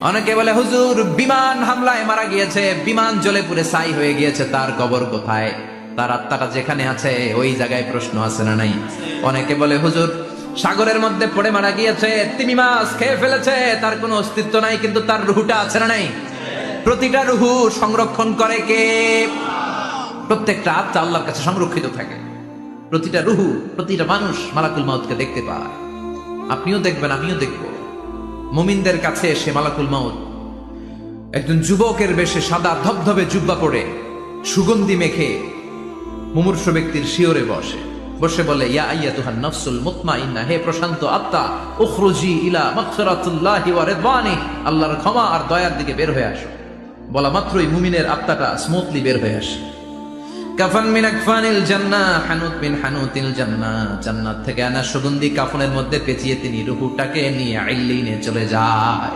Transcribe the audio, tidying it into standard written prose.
অনেকে বলে হুজুর বিমান হামলায় মারা গিয়েছে, বিমান জ্বলে পুড়ে ছাই হয়ে গিয়েছে, তার কবর কোথায়? তার আত্মাটা যেখানে আছে ওই জায়গায় প্রশ্ন আছে না নাই? অনেকে বলে হুজুর সাগরের মধ্যে পড়ে মারা গিয়েছে, তিমি মাছ খেয়ে ফেলেছে, তার কোনো অস্তিত্ব নাই, কিন্তু তার রুহুটা আছে না নাই? প্রতিটা রুহু সংরক্ষণ করে কে? প্রত্যেকটা আত্মা আল্লাহর কাছে সংরক্ষিত থাকে। প্রতিটা রুহু, প্রতিটা মানুষ মালাকুল মাউতকে দেখতে পায়। আপনিও দেখবেন, আমিও দেখব। মুমিনদের কাছে এসে মালাকুল মাউত একজন যুবকের বেশে সাদা ধবধবে জুব্বা পরে সুগন্ধি মেখে মুমূর্ষ ব্যক্তির শিওরে বসে বসে বলে, ইয়া আইয়াতুহান নাফসুল মুতমাইন্না, হে প্রশান্ত আত্মা, উখরুজি ইলা মাগফিরাতুল্লাহি ওয়া রিদওয়ানি, আল্লাহর ক্ষমা আর দয়ার দিকে বের হয়ে আসো। বলা মাত্রই মুমিনের আত্মাটা স্মুথলি বের হয়ে আসে। কাফান মিন আকফানিল জান্নাহ, হানুত মিন হানুতিল জান্নাহ, জান্নাত থেকে আনা সুগন্ধি কাফনের মধ্যে পেঁচিয়ে তিনি রূহটাকে নিয়ে ইল্লিনে চলে যায়।